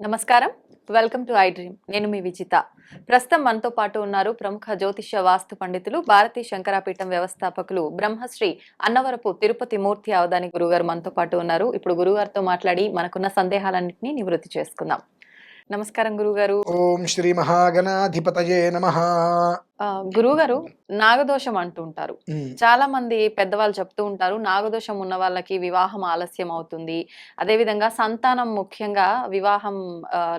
నమస్కారం. Welcome to I dream. నేను మీ విజిత. ప్రస్తుతం మనతో పాటు ఉన్నారు ప్రముఖ జ్యోతిష్య వాస్తు పండితులు, భారతీ శంకరాపీఠం వ్యవస్థాపకులు, బ్రహ్మశ్రీ అన్నవరపు తిరుపతి మూర్తి అవధాని గురుగారు మనతో పాటు ఉన్నారు. ఇప్పుడు గురుగారితో మాట్లాడి మనకున్న సందేహాలన్నింటినీ నివృత్తి చేసుకుందాం. నమస్కారం గురుగారు. ఓం శ్రీ మహాగణాధిపతయే నమః. గురుగారు, నాగదోషం అంటుంటారు. చాలా మంది పెద్దవాళ్ళు చెప్తూ ఉంటారు, నాగదోషం ఉన్న వాళ్ళకి వివాహం ఆలస్యం అవుతుంది. అదేవిధంగా సంతానం, ముఖ్యంగా వివాహం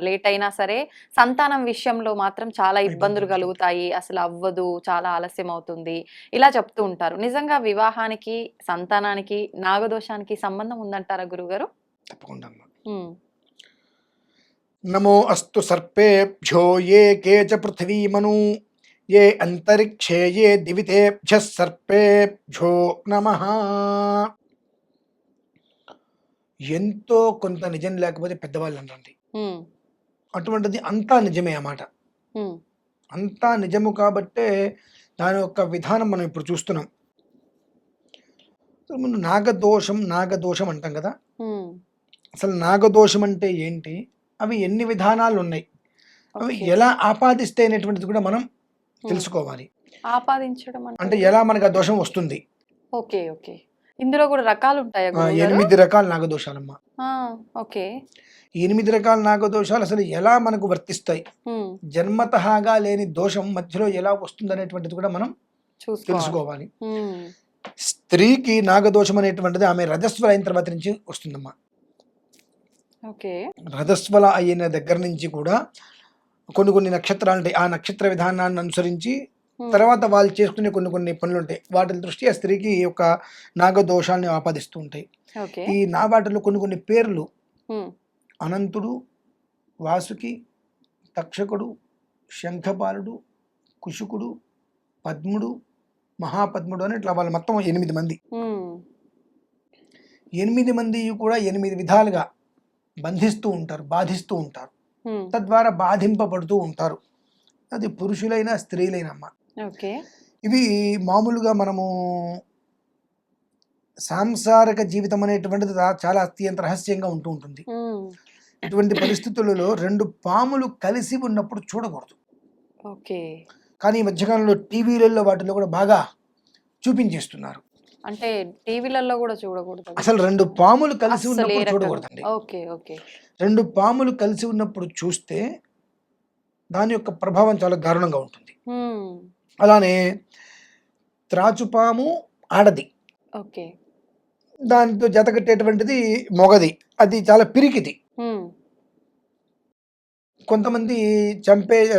లేట్ అయినా సరే సంతానం విషయంలో మాత్రం చాలా ఇబ్బందులు కలుగుతాయి, అసలు అవ్వదు, చాలా ఆలస్యం అవుతుంది, ఇలా చెప్తూ ఉంటారు. నిజంగా వివాహానికి, సంతానానికి, నాగదోషానికి సంబంధం ఉందంటారా గురుగారు? తప్పకుండా. నమో అస్తు సర్పేభ్యో ఏ కేచ పృథివీమను ఏ అంతరిక్షే ఏ దివితేభ్యః సర్పేభ్యో నమః. ఎంతో కొంత నిజం లేకపోతే పెద్దవాళ్ళు అంటండి. అటువంటిది అంతా నిజమే అన్నమాట. అంతా నిజము కాబట్టే దాని యొక్క విధానం మనం ఇప్పుడు చూస్తున్నాం. నాగదోషం అంటాం కదా. అసలు నాగదోషం అంటే ఏంటి, అవి ఎన్ని విధానాలు ఉన్నాయి, అవి ఎలా ఆపాదిస్తే అనేటువంటిది కూడా మనం తెలుసుకోవాలి. ఆపాదించడం అంటే ఎలా మనకు ఆ దోషం వస్తుంది. Okay okay. ఇందులో కూడా రకాలు ఉంటాయా? 8 రకాల నాగదోషాలమ్మా. ఓకే. 8 రకాల నాగదోషాలు అసలు ఎలా మనకు వర్తిస్తాయి, జన్మతహాగా లేని దోషం మధ్యలో ఎలా వస్తుంది అనేటువంటిది కూడా మనం తెలుసుకోవాలి. స్త్రీకి నాగదోషం అనేటువంటిది ఆమె రజస్వల అయిన తర్వాత నుంచి వస్తుందమ్మా. రజస్వల అయిన దగ్గర నుంచి కూడా కొన్ని నక్షత్రాలు ఉంటాయి. ఆ నక్షత్ర విధానాన్ని అనుసరించి తర్వాత వాళ్ళు చేసుకునే కొన్ని పనులు ఉంటాయి. వాటి దృష్ట్యా స్త్రీకి ఒక నాగదోషాన్ని ఆపాదిస్తూ ఉంటాయి. ఈ వాటిలో కొన్ని పేర్లు అనంతుడు, వాసుకి, తక్షకుడు, శంఖపాలుడు, కుశుకుడు, పద్ముడు, మహాపద్ముడు అని ఇట్లా వాళ్ళు మొత్తం 8 మంది. 8 మంది కూడా 8 విధాలుగా బంధిస్తూ ఉంటారు, బాధిస్తూ ఉంటారు, తద్వారా బాధింపబడుతూ ఉంటారు. అది పురుషులైనా స్త్రీలైనమ్మా. ఇవి మామూలుగా మనము సాంసారిక జీవితం అనేటువంటిది చాలా అత్యంత రహస్యంగా ఉంటూ ఉంటుంది. ఇటువంటి పరిస్థితులలో 2 పాములు కలిసి ఉన్నప్పుడు చూడకూడదు. కానీ ఈ మధ్యకాలంలో టీవీలలో వాటిలో కూడా బాగా చూపించేస్తున్నారు. అంటే టీవీలలో కూడా చూడకూడదు. అసలు 2 పాములు కలిసి ఉన్నప్పుడు చూడకూడదండి. 2 పాములు కలిసి ఉన్నప్పుడు చూస్తే దాని యొక్క ప్రభావం చాలా దారుణంగా ఉంటుంది. అలానే త్రాచుపాము ఆడది, దానితో జతకట్టేటువంటిది మొగది, అది చాలా పిరికిది. కొంతమంది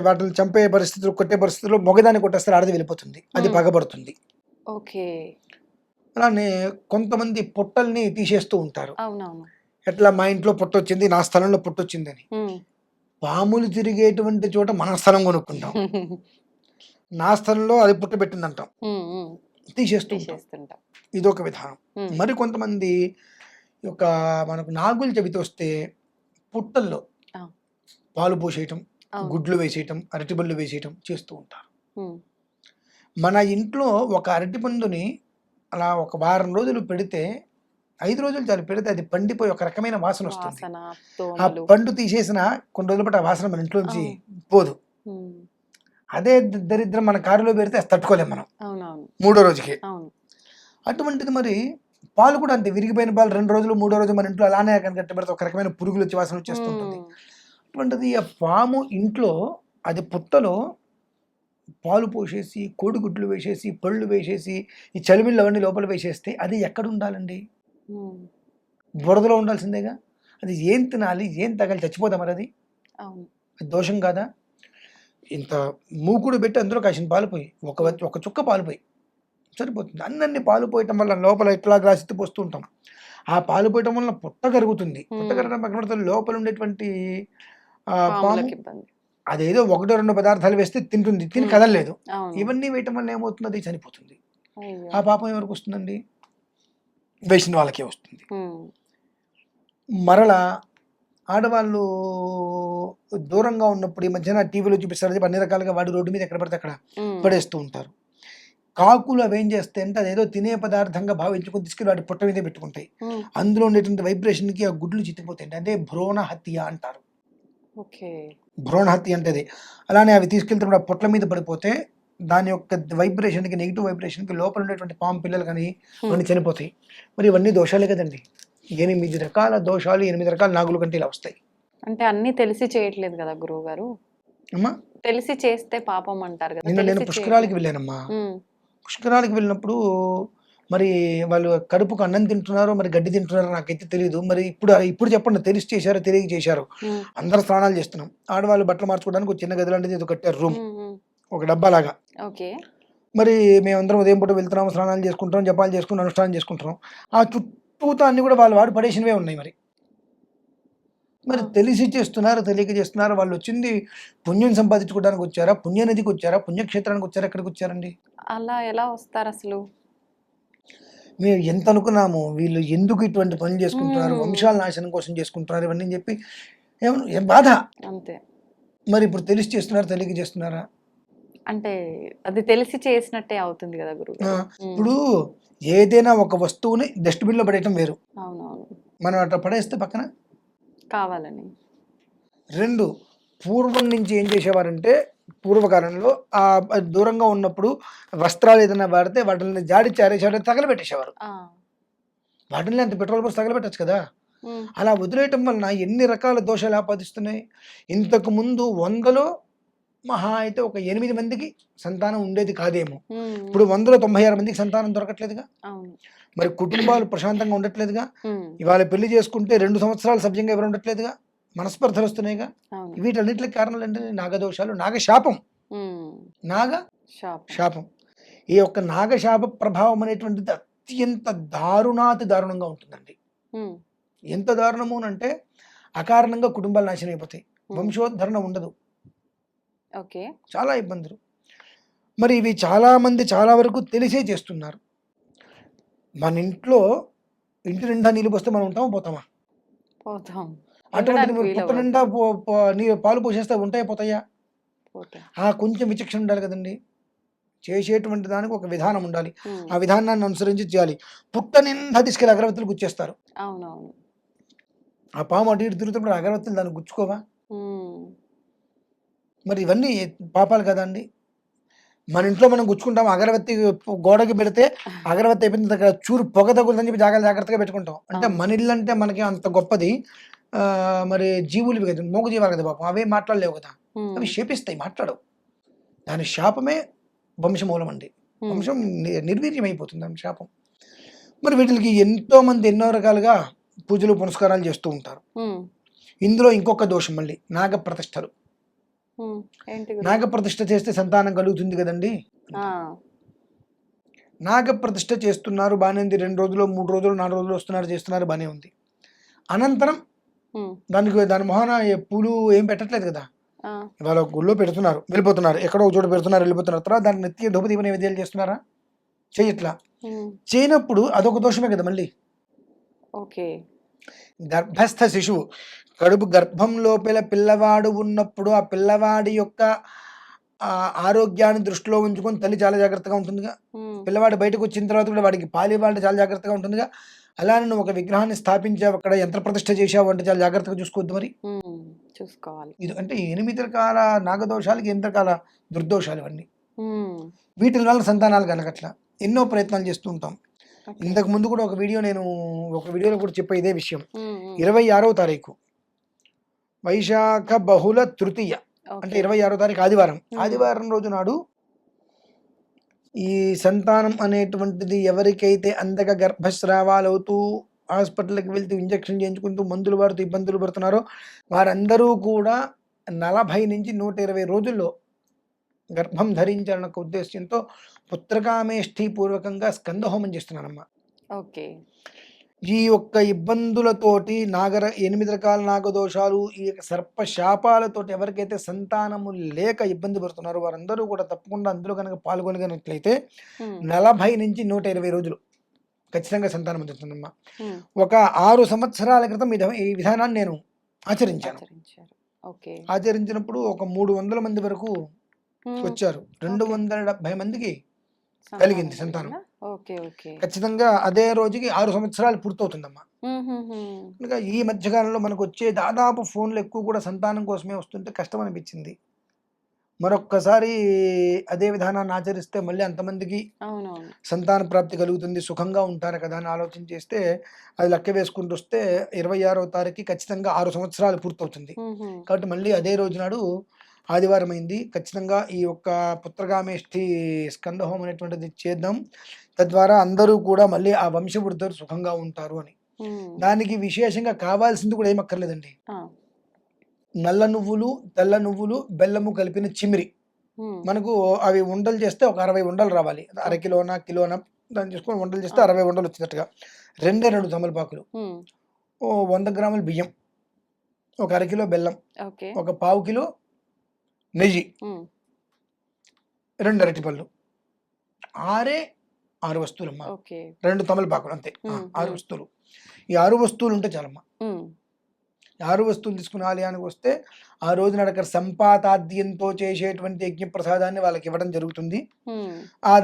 వాటిని చంపే పరిస్థితులు, కొట్టే పరిస్థితుల్లో మొగదాన్ని కొట్టేస్తారు, ఆడది వెళ్ళిపోతుంది, అది పగబడుతుంది. అలానే కొంతమంది పొట్టల్ని తీసేస్తూ ఉంటారు. ఎట్లా మా ఇంట్లో పొట్టొచ్చింది, నా స్థలంలో పొట్టొచ్చిందని. పాములు తిరిగేటువంటి చోట మన స్థలం కొనుక్కుంటాం, నా స్థలంలో అది పుట్టబెట్టింది అంటాం, తీసేస్తూ ఉంటాం. ఇదొక విధానం. మరి కొంతమంది యొక్క మనకు నాగులు చెబితే వస్తే పుట్టల్లో పాలు పోసేయటం, గుడ్లు వేసేయటం, అరటిపళ్ళు వేసేయటం చేస్తూ ఉంటారు. మన ఇంట్లో ఒక అరటిపండుని అలా ఒక వారం రోజులు పెడితే, 5 రోజులు చాలు పెడితే అది పండిపోయి ఒక రకమైన వాసన వస్తుంది. ఆ పండు తీసేసిన కొన్ని రోజుల పాటు ఆ వాసన మన ఇంట్లోంచి పోదు. అదే దరిద్రం మన కారులో పెడితే అది తట్టుకోలేం మనం 3వ రోజుకి. అటువంటిది మరి పాలు కూడా అంతే, విరిగిపోయిన పాలు 2 రోజులు 3వ రోజు మన ఇంట్లో అలానే కట్టి పెడితే ఒక రకమైన పురుగులు వచ్చి వాసన వచ్చేస్తుంటుంది. అటువంటిది ఆ పాము ఇంట్లో అది పుట్టలో పాలు పోసేసి, కోడిగుడ్లు వేసేసి, పళ్ళు వేసేసి, ఈ చలిమిళ్ళు అవన్నీ లోపల వేసేస్తే అది ఎక్కడ ఉండాలండి? బురదలో ఉండాల్సిందేగా. అది ఏం తినాలి, ఏం తగాలి, చచ్చిపోతాం మరి. అది దోషం కాదా? ఇంత మూకుడు పెట్టి అందులో కాసిన పాలు పోయి, ఒక చుక్క పాలు పోయి సరిపోతుంది. అన్నీ పాలు పోయటం వల్ల లోపల ఇట్లా గ్లాస్ ఎత్తి పోస్తూ ఉంటాం. ఆ పాలు పోయటం వల్ల పొట్ట కరుగుతుంది. పొట్ట కరగడం పక్కన లోపల ఉండేటువంటి పాము అదేదో 1-2 పదార్థాలు వేస్తే తింటుంది, తిని కదలలేదు. ఇవన్నీ వేయటం వల్ల ఏమవుతుంది, చనిపోతుంది. ఆ పాపం ఎవరికి వస్తుందండి? వేసిన వాళ్ళకే వస్తుంది. మరలా ఆడవాళ్ళు దూరంగా ఉన్నప్పుడు ఈ మధ్యన టీవీలో చూపిస్తారు, అన్ని రకాలుగా వాడి రోడ్డు మీద ఎక్కడ పడితే అక్కడ పడేస్తూ ఉంటారు. కాకులు అవి ఏం చేస్తాయి అంటే అదేదో తినే పదార్థంగా భావించుకొని తీసుకెళ్ళి వాటి పొట్ట మీదే పెట్టుకుంటాయి. అందులో ఉండేటువంటి వైబ్రేషన్కి ఆ గుడ్లు చిత్తిపోతాయి. అదే భ్రూణ హత్య అంటారు. ఓకే. భ్రూణ హత్య అంటే అది. అలానే అవి తీసుకెళ్తున్నప్పుడు ఆ పొట్ల మీద పడిపోతే దాని యొక్క వైబ్రేషన్‌కి, నెగెటివ్ వైబ్రేషన్‌కి లోపల ఉండేటువంటి పాము పిల్లలు కానీ అవన్నీ చనిపోతాయి. మరి ఇవన్నీ దోషాలే కదండీ! 8 రకాల దోషాలు, 8 రకాల నాగుల కంటే ఇలా వస్తాయి. అంటే అన్నీ తెలిసి చేయట్లేదు కదా గురువుగారు. అమ్మా! తెలిసి చేస్తే పాపం అంటారు కదా! నిన్న నేను తెలిసి పుష్కరాలకి చేయట్లేదు. వెళ్ళానమ్మా. హ్మ్. పుష్కరాలకి వెళ్ళినప్పుడు మరి వాళ్ళు కడుపుకు అన్నం తింటున్నారో, మరి గడ్డి తింటున్నారో నాకైతే తెలీదు. మరి ఇప్పుడు చెప్పండి, తెలిసి చేశారో, తెలియక చేశారో? హ్మ్. అందరూ స్నానాలు చేస్తున్నాం. ఆడవాళ్ళు బట్టలు మార్చుకోవడానికి ఒక చిన్న గది లాంటిది ఏదో కట్టారు రూమ్. హ్మ్. హ్మ్. ఒక డబ్బాలాగా. ఓకే. మరి మేమందరం ఉదయం పూట వెళ్తున్నాం, స్నానాలు చేసుకుంటాం, జపాలు చేసుకుంటాం, అనుష్ఠానం చేసుకుంటున్నాం. ఆ చుట్టూతా అన్ని కూడా వాళ్ళు వాడి పడేసినవే ఉన్నాయి మరి. ఆ! మరి తెలిసి చేస్తున్నారో, తెలియక చేస్తున్నారో? వాళ్ళొచ్చింది పుణ్యం సంపాదించుకోవడానికి వచ్చారా? పుణ్యనదికి వచ్చారా? పుణ్యక్షేత్రానికి వచ్చారా? ఎక్కడికొచ్చారండి? అలా ఎలా వస్తారసలు? మేము ఎంత అనుకున్నాము, వీళ్ళు ఎందుకు ఇటువంటి పనులు చేసుకుంటున్నారు? హ్మ్. వంశాల నాశనం కోసం చేసుకుంటున్నారు ఇవన్నీ అని చెప్పి ఏం బాధ. అంతే. మరి ఇప్పుడు తెలిసి చేస్తున్నారా? తెలియక చేస్తున్నారా? అంటే అది తెలిసి చేసినట్టే అవుతుంది గదా ఆ! గురువుగారు. హ్మ్. ఇప్పుడు ఏదైనా ఒక వస్తువుని డస్ట్‌బిన్‌లో పడేయటం వేరు. అవునవును. మనం అట్లా పడేస్తే పక్కన. కావాలని. 2 పూర్వం నుంచి ఏం చేసేవారంటే, పూర్వకాలంలో దూరంగా ఉన్నప్పుడు వస్త్రాలు ఏదైనా వాడితే వాటిల్ని జాడిచ్చి ఆరేసి తగలబెట్టేసేవారు. ఆ! వాటిల్ని అంత పెట్రోల్ పోసి తగలబెట్టొచ్చు కదా! హ్మ్. అలా వదిలేయటం వలన ఎన్ని రకాల దోషాలు ఆపాదిస్తున్నాయి. ఇంతకుముందు 100లో మహా అయితే ఒక 8 మందికి సంతానం ఉండేది కాదేమో. హ్మ్. ఇప్పుడు హ్మ్. 100లో 96 మందికి సంతానం దొరకట్లేదుగా. అవును. మరి కుటుంబాలు ప్రశాంతంగా ఉండట్లేదుగా. హ్మ్. ఇవాళ పెళ్లి చేసుకుంటే 2 సంవత్సరాలు సవ్యంగా ఎవరు ఉండట్లేదుగా. మనస్పర్ధలొస్తున్నాయిగా. అవును. వీటన్నిట్లికి కారణాలేంటి? నాగదోషాలు, నాగశాపం. హ్మ్. నాగ శాపం. శాపం. ఈ యొక్క నాగశాప ప్రభావం అనేటువంటిది అత్యంత దారుణాతి దారుణంగా ఉంటుందండి. హ్మ్. ఎంత దారుణమునంటే అకారణంగా కుటుంబాలు నాశనం అయిపోతాయి. హ్మ్. వంశోద్ధరణ ఉండదు. ఓకే. చాలా ఇబ్బందులు. మరి ఇవి చాలామంది చాలా వరకు తెలిసే చేస్తున్నారు. మన ఇంటి నిండా నీళ్ళు పోస్తే మనం ఉంటామా? పోతామా? పోతాం. అటువంటిది ఉండడానికి మరి కుప్ప వీలవ్వదు. నిండా పో పో నీ పాలు పోసేస్తే ఉంటాయా? పోతాయా? పోతాం. కొంచెం విచక్షణ ఉండాలి కదండీ! చేసేటువంటి దానికి ఒక విధానం ఉండాలి. హ్మ్. ఆ విధానాన్ని అనుసరించి చేయాలి. పుట్ట నిండా తీసుకెళ్ళి అగరబత్తులు గుచ్చేస్తారు. అవునవును. ఆ పాము అటు ఇటు తిరుగుతున్నప్పుడు అగరబత్తులు దానికి గుచ్చుకోవా? హ్మ్. మరి ఇవన్నీ పాపాలు కదండీ! మన ఇంట్లో మనం గుచ్చుకుంటాం. అగరబత్తి గోడకి పెడితే అగరబత్తి అయిపోయిన తర్వాత చూరు పొగ తగులుతుందని చెప్పి జాగ్రత్తగా పెట్టుకుంటాం. అంటే అవును. మన ఇల్లంటే మనకి అంత గొప్పది. మరి జీవులివి కదా! మూగజీవాలు కదా పాపం. అవేం మాట్లాడలేవు కదా! అవి హ్మ్. శపిస్తాయి, మాట్లాడవు. దాని శాపమే వంశమూలమండి. హ్మ్. వంశం నిర్వీర్యమైపోతుంది దాని శాపం. మరి వీటిలికి ఎంతోమంది ఎన్నో రకాలుగా పూజలు, పునస్కారాలు చేస్తూ ఉంటారు. హ్మ్. ఇందులో ఇంకొక దోషం మళ్ళీ నాగప్రతిష్ఠలు. హ్మ్. ఏంటి గురుగారు? నాగప్రతిష్ఠ చేస్తే సంతానం కలుగుతుంది గదండీ! ఆ! అంటారు. నాగప్రతిష్ఠ చేస్తున్నారు బానే ఉంది. 2 రోజులో, 3 రోజులు, 4 రోజులు వస్తున్నారు, చేస్తున్నారు బానే ఉంది. అనంతరం హ్మ్. దాని మొహాన పూలు ఏం పెట్టట్లేదు గదా! ఆ! ఇవాళ ఒక గుళ్ళో పెడుతున్నారు, వెళ్ళిపోతున్నారు. ఎక్కడో ఒక చోట పెడుతున్నారు, వెళ్ళిపోతున్నారు. తర్వాత దానికి నెత్తికి ధూపదీప నైవేద్యాలు చేస్తున్నారా? చెయ్యట్లా. హ్మ్. చేయనప్పుడు అదొక దోషమే గదా మళ్ళీ. ఓకే. గర్భస్థ శిశువు గర్భం లోపల పిల్లవాడు ఉన్నప్పుడు ఆ పిల్లవాడి యొక్క ఆరోగ్యాన్ని దృష్టిలో ఉంచుకొని తల్లి చాలా జాగ్రత్తగా ఉంటుందిగా. హ్మ్. పిల్లవాడు బయటకొచ్చిన తర్వాత కూడా వాడికి పాలివ్వాలంటే చాలా జాగ్రత్తగా ఉంటుందిగా. అలానే నువ్వు ఒక విగ్రహాన్ని స్థాపించావు, అక్కడ యంత్ర ప్రతిష్ఠ చేశావు అంటే చాలా జాగ్రత్తగా చూసుకోవద్దు మరి. హ్మ్. చూసుకోవాలి. ఇది అంటే 8 రకాల నాగదోషాలకి 8 రకాల దుర్దోషాలు ఇవన్నీ. హ్మ్. వీటి వల్ల సంతానాలు కలగట్ల. ఎన్నో ప్రయత్నాలు చేస్తూ ఉంటాం. ఓకే. ఇంతకు ముందు కూడా ఒక వీడియోలో కూడా చెప్పా ఇదే విషయం. హ్మ్. హ్మ్. 26వ తారీఖు వైశాఖ బహుళ తృతీయ. అంటే ఓకే. 26వ తారీఖు ఆదివారం. హ్మ్. ఆదివారం రోజు నాడు ఈ సంతానం అనేటువంటిది ఎవరికైతే అందక గర్భస్రావాలవుతూ హాస్పిటల్‌కి వెళ్తూ ఇంజెక్షన్ చేయించుకుంటూ మందులు వాడుతూ ఇబ్బందులు పడుతున్నారో వారందరూ కూడా 40-120 రోజుల్లో గర్భం ధరించాలన్న ఒక ఉద్దేశ్యంతో పుత్రకామేష్ఠి పూర్వకంగా స్కందహోమం చేస్తున్నారమ్మ. ఓకే. ఈ యొక్క ఇబ్బందులతోటి 8 రకాల నాగదోషాలు, ఈ యొక్క సర్ప శాపాలతోటి ఎవరికైతే సంతానము లేక ఇబ్బంది పడుతున్నారో వారందరూ కూడా తప్పకుండా అందులో గనక పాల్గొనగలిగినట్లయితే హ్మ్. 40-120 రోజులు ఖచ్చితంగా సంతానం అందుతుందమ్మా. హ్మ్. ఒక 6 సంవత్సరాల క్రితం ఈ విధానాన్ని నేను ఆచరించాను. ఆచరించారు. ఓకే. ఆచరించినప్పుడు ఒక 300 మంది వరకు హ్మ్. వచ్చారు. ఓకే. 270 మందికి సంతానం కలిగింది సంతానం. కలిగిందా? ఓకే. ఓకే. ఖచ్చితంగా అదే రోజుకి 6 సంవత్సరాలు పూర్తవుతుందమ్మా. ఇంకా ఈ మధ్యకాలంలో మనకు వచ్చే దాదాపు ఫోన్లు ఎక్కువ కూడా సంతానం కోసమే వస్తుంటే కష్టం అనిపించింది. మరొక్కసారి అదే విధానాన్ని ఆచరిస్తే మళ్ళీ అంతమందికి సంతాన ప్రాప్తి కలుగుతుంది, సుఖంగా ఉంటారు కదా అని ఆలోచన చేస్తే అది లెక్క వేసుకుంటూ వస్తే 26వ తారీఖు ఖచ్చితంగా 6 సంవత్సరాలు పూర్తవుతుంది. కాబట్టి మళ్ళీ అదే రోజు నాడు ఆదివారం అయింది. ఖచ్చితంగా ఈ యొక్క పుత్రకామేష్ఠి స్కందహోమం అనేటువంటిది చేద్దాం. తద్వారా అందరూ కూడా మళ్ళీ ఆ వంశవృద్ధులు సుఖంగా ఉంటారు అని. దానికి విశేషంగా కావాల్సింది కూడా ఏమక్కర్లేదండి. నల్ల నువ్వులు, తెల్ల నువ్వులు, బెల్లము కలిపిన చిమిరి. మనకు అవి ఉండలు చేస్తే ఒక 60 ఉండలు రావాలి. అర కిలోనా కిలోనా దాన్ని చేసుకొని ఉండలు చేస్తే 60 ఉండలు వచ్చేటట్టుగా. 2 తమలపాకులు, 100 గ్రాముల బియ్యం, ఒక అర కిలో బెల్లం, ఒక పావు కిలో నెయ్యి, 2 అరటిపళ్ళు, 6 వస్తువులమ్మా. 2 తమలపాకులు అంతే, 6 వస్తువులు. ఈ 6 వస్తువులు ఉంటే చాలమ్మా. 6 వస్తువులు తీసుకుని ఆలయానికి వస్తే ఆ రోజు అక్కడ సంపాతాద్యంతో చేసేటువంటి యజ్ఞ ప్రసాదాన్ని వాళ్ళకి ఇవ్వడం జరుగుతుంది.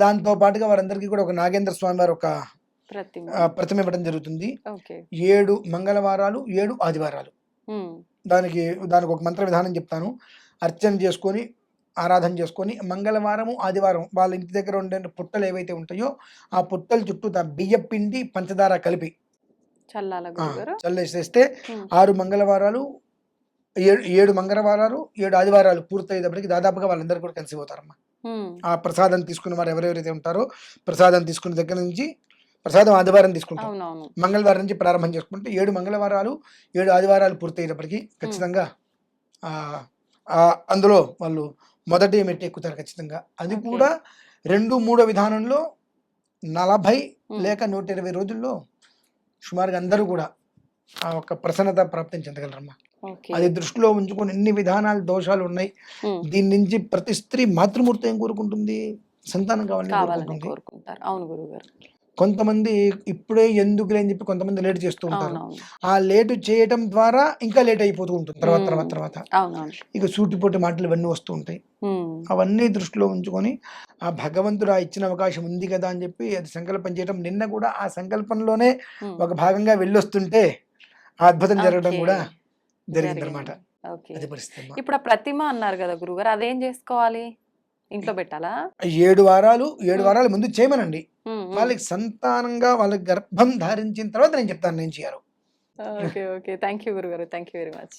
దాంతో పాటుగా వారందరికీ కూడా ఒక నాగేంద్ర స్వామి వారు ఒక ప్రతిమ ఇవ్వడం జరుగుతుంది. 7 మంగళవారాలు, 7 ఆదివారాలు. దానికి ఒక మంత్ర విధానం చెప్తాను. అర్చన చేసుకొని ఆరాధన చేసుకొని మంగళవారము, ఆదివారం వాళ్ళ ఇంటి దగ్గర ఉండే పుట్టలు ఏవైతే ఉంటాయో ఆ పుట్టల చుట్టూ బియ్య పిండి, పంచదార కలిపి చల్లేసేస్తే 6 మంగళవారాలు, 7 మంగళవారాలు, 7 ఆదివారాలు పూర్తయ్యేటప్పటికి దాదాపుగా వాళ్ళందరూ కూడా కలిసిపోతారమ్మా. ఆ ప్రసాదం తీసుకున్న వారు ఎవరెవరైతే ఉంటారో ప్రసాదం తీసుకున్న దగ్గర నుంచి, ప్రసాదం ఆదివారం తీసుకుంటాం, మంగళవారం నుంచి ప్రారంభం చేసుకుంటే 7 మంగళవారాలు, 7 ఆదివారాలు పూర్తయ్యేటప్పటికి ఖచ్చితంగా అందులో వాళ్ళు మొదటి మెట్టు ఎక్కుతారు ఖచ్చితంగా. అది కూడా 2-3 విధానంలో 40 లేక 120 రోజుల్లో సుమారుగా అందరూ కూడా ఆ ఒక ప్రసన్నత ప్రాప్తం చెందగలరమ్మా. అది దృష్టిలో ఉంచుకొని ఎన్ని విధానాలు దోషాలు ఉన్నాయి. దీని నుంచి ప్రతి స్త్రీ మాతృమూర్తి ఏం కోరుకుంటుంది? సంతానం కావాలని కోరుకుంటారు. అవును గురుగారు. కొంతమంది ఇప్పుడే ఎందుకులే అని చెప్పి కొంతమంది లేట్ చేస్తూ ఉంటారు. ఆ లేటు చేయటం ద్వారా ఇంకా లేట్ అయిపోతూ ఉంటుంది తర్వాత. ఇక సూటిపోటి మాటలు ఇవన్నీ వస్తూ ఉంటాయి. అవన్నీ దృష్టిలో ఉంచుకొని ఆ భగవంతుడు ఇచ్చిన అవకాశం ఉంది కదా అని చెప్పి అది సంకల్పం చేయడం. నిన్న కూడా ఆ సంకల్పంలోనే ఒక భాగంగా వెళ్ళొస్తుంటే ఆ అద్భుతం జరగడం కూడా జరిగిందనమాట. అది పరిస్థితి. ఇప్పుడు ఆ ప్రతిమ అన్నారు కదా గురుగారు, అదేం చేసుకోవాలి? ఇంట్లో పెట్టాలా? 7 వారాలు ముందు చేయమనండి. వాళ్ళకి సంతానంగా వాళ్ళకి గర్భం ధారించిన తర్వాత నేను చెప్తాను నేను చేయాలి. ఓకే. థ్యాంక్ యూ గురుగారు. Thank you very much.